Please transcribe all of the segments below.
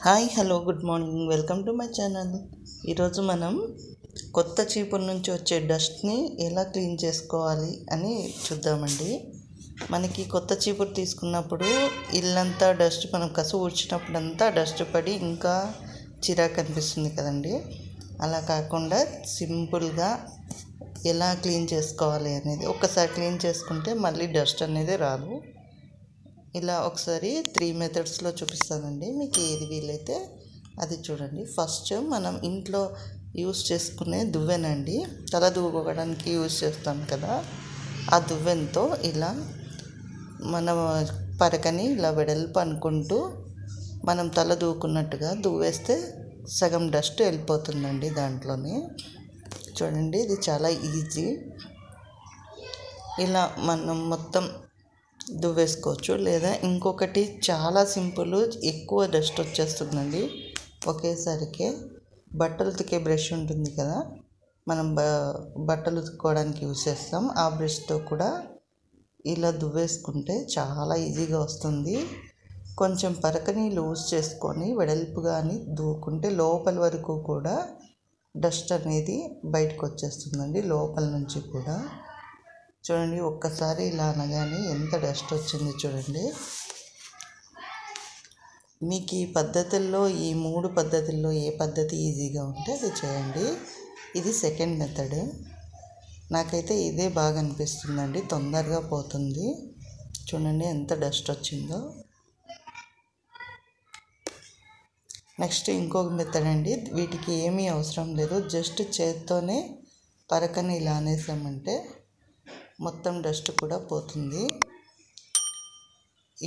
Hi hello good morning, welcome to my channel. ఈరోజు మనం కొత్త చీపురు నుంచి వచ్చే డస్ట్ని ఎలా క్లీన్ చేసుకోవాలి అని చూద్దామండి. మనకి కొత్త చీపురు తీసుకున్నప్పుడు ఇల్లంతా డస్ట్, మనం కసు ఊడ్చినప్పుడంతా డస్ట్ పడి ఇంకా చిరాకు అనిపిస్తుంది కదండి. అలా కాకుండా సింపుల్గా ఎలా క్లీన్ చేసుకోవాలి అనేది ఒక్కసారి క్లీన్ చేసుకుంటే మళ్ళీ డస్ట్ అనేది రాదు. ఇలా ఒకసారి 3 మెథడ్స్లో చూపిస్తానండి. మీకు ఏది వీలైతే అది చూడండి. ఫస్ట్ మనం ఇంట్లో యూస్ చేసుకునే దువ్వెనండి, తల దువ్వుకోవడానికి యూస్ చేస్తాం కదా, ఆ దువ్వెనతో ఇలా మన పరకని ఇలా వెడల్పు అనుకుంటూ మనం తల దువ్వుకున్నట్టుగా దువ్వేస్తే సగం డస్ట్ వెళ్ళిపోతుందండి దాంట్లోనే. చూడండి, ఇది చాలా ఈజీ. ఇలా మనం మొత్తం దువ్వేసుకోవచ్చు. లేదా ఇంకొకటి చాలా సింపుల్, ఎక్కువ డస్ట్ వచ్చేస్తుందండి ఒకేసారికే. బట్టలు ఉతికే బ్రష్ ఉంటుంది కదా, మనం బట్టలు ఉతుక్కోవడానికి యూస్ చేస్తాం. ఆ బ్రష్తో కూడా ఇలా దువ్వేసుకుంటే చాలా ఈజీగా వస్తుంది. కొంచెం పరకని లూజ్ చేసుకొని వెడల్పుగాని దువ్వుకుంటే లోపల వరకు కూడా డస్ట్ అనేది బయటకు వచ్చేస్తుందండి, లోపల నుంచి కూడా. చూడండి, ఒక్కసారి ఇలా అనగానే ఎంత డస్ట్ వచ్చింది చూడండి. మీకు ఈ పద్ధతుల్లో, ఈ 3 పద్ధతుల్లో ఏ పద్ధతి ఈజీగా ఉంటే అది చేయండి. ఇది సెకండ్ మెథడ్. నాకైతే ఇదే బాగా అనిపిస్తుందండి, తొందరగా పోతుంది. చూడండి ఎంత డస్ట్ వచ్చిందో. నెక్స్ట్ ఇంకొక మెథడ్ అండి. వీటికి ఏమీ అవసరం లేదు, జస్ట్ చేత్తోనే పరకని ఇలా అనేసామంటే మొత్తం డస్ట్ కూడా పోతుంది.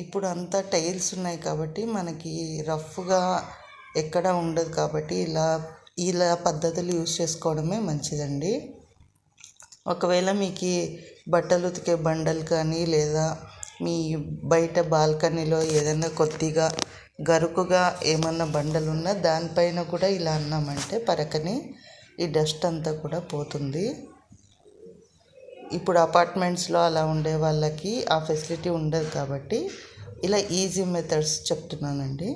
ఇప్పుడు అంతా టైల్స్ ఉన్నాయి కాబట్టి మనకి రఫ్గా ఎక్కడ ఉండదు కాబట్టి ఇలా పద్ధతులు యూస్ చేసుకోవడమే మంచిదండి. ఒకవేళ మీకు బట్టలు ఉతికే బండలు కానీ, లేదా మీ బయట బాల్కనీలో ఏదైనా కొద్దిగా గరుకుగా ఏమన్నా బండలు ఉన్నా దానిపైన కూడా ఇలా అన్నామంటే పరకని ఈ డస్ట్ అంతా కూడా పోతుంది. ఇప్పుడు అపార్ట్మెంట్స్లో అలా ఉండే వాళ్ళకి ఆ ఫెసిలిటీ ఉండదు కాబట్టి ఇలా ఈజీ మెథడ్స్ చెప్తున్నానండి.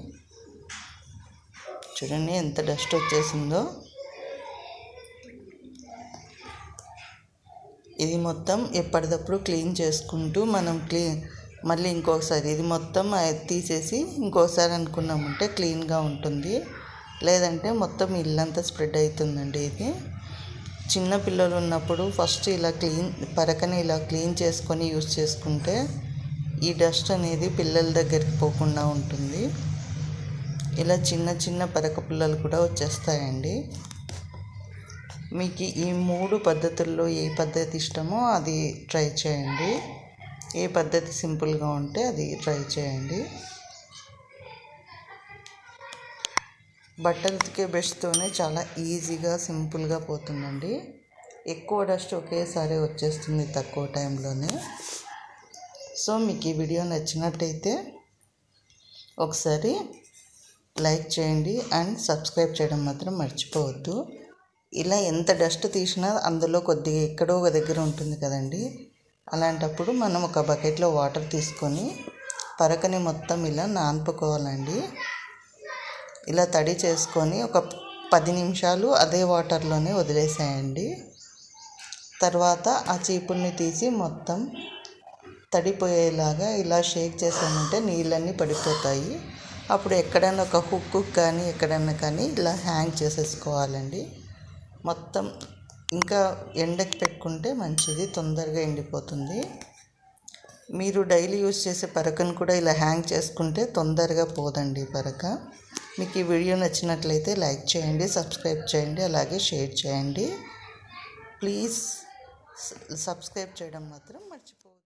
చూడండి ఎంత డస్ట్ వచ్చేసిందో. ఇది మొత్తం ఎప్పటికప్పుడు క్లీన్ చేసుకుంటూ మనం మళ్ళీ ఇంకొకసారి ఇది మొత్తం తీసేసి ఇంకోసారి అనుకున్నామంటే క్లీన్గా ఉంటుంది. లేదంటే మొత్తం ఇల్లంతా స్ప్రెడ్ అవుతుందండి. ఇది చిన్న పిల్లలు ఉన్నప్పుడు ఫస్ట్ ఇలా పరకని ఇలా క్లీన్ చేసుకొని యూస్ చేసుకుంటే ఈ డస్ట్ అనేది పిల్లల దగ్గరికి పోకుండా ఉంటుంది. ఇలా చిన్న చిన్న పరక పిల్లలు కూడా వచ్చేస్తాయండి. మీకు ఈ 3 పద్ధతుల్లో ఏ పద్ధతి ఇష్టమో అది ట్రై చేయండి. ఏ పద్ధతి సింపుల్గా ఉంటే అది ట్రై చేయండి. బట్టలు ఉతికే బ్రష్తోనే చాలా ఈజీగా సింపుల్గా పోతుందండి. ఎక్కువ డస్ట్ ఒకేసారి వచ్చేస్తుంది తక్కువ టైంలోనే. సో మీకు ఈ వీడియో నచ్చినట్టయితే ఒకసారి లైక్ చేయండి అండ్ సబ్స్క్రైబ్ చేయడం మాత్రం మర్చిపోవద్దు. ఇలా ఎంత డస్ట్ తీసినా అందులో కొద్దిగా ఎక్కడో ఒక దగ్గర ఉంటుంది కదండి. అలాంటప్పుడు మనం ఒక బకెట్లో వాటర్ తీసుకొని పరకని మొత్తం ఇలా నానుపుకోవాలండి. ఇలా తడి చేసుకొని ఒక 10 నిమిషాలు అదే వాటర్లోనే వదిలేసేయండి. తర్వాత ఆ చీపుర్ని తీసి మొత్తం తడిపోయేలాగా ఇలా షేక్ చేసామంటే నీళ్ళన్నీ పడిపోతాయి. అప్పుడు ఎక్కడైనా ఒక హుక్కు కానీ ఎక్కడైనా కానీ ఇలా హ్యాంగ్ చేసేసుకోవాలండి. మొత్తం ఇంకా ఎండకి పెట్టుకుంటే మంచిది, తొందరగా ఎండిపోతుంది. మీరు డైలీ యూజ్ చేసే పరకను కూడా ఇలా హ్యాంగ్ చేసుకుంటే తొందరగా పోదండి పరక. మీకు ఈ వీడియో నచ్చినట్లయితే లైక్ చేయండి, సబ్స్క్రైబ్ చేయండి, అలాగే షేర్ చేయండి. ప్లీజ్ సబ్స్క్రైబ్ చేయడం మాత్రం మర్చిపోకండి.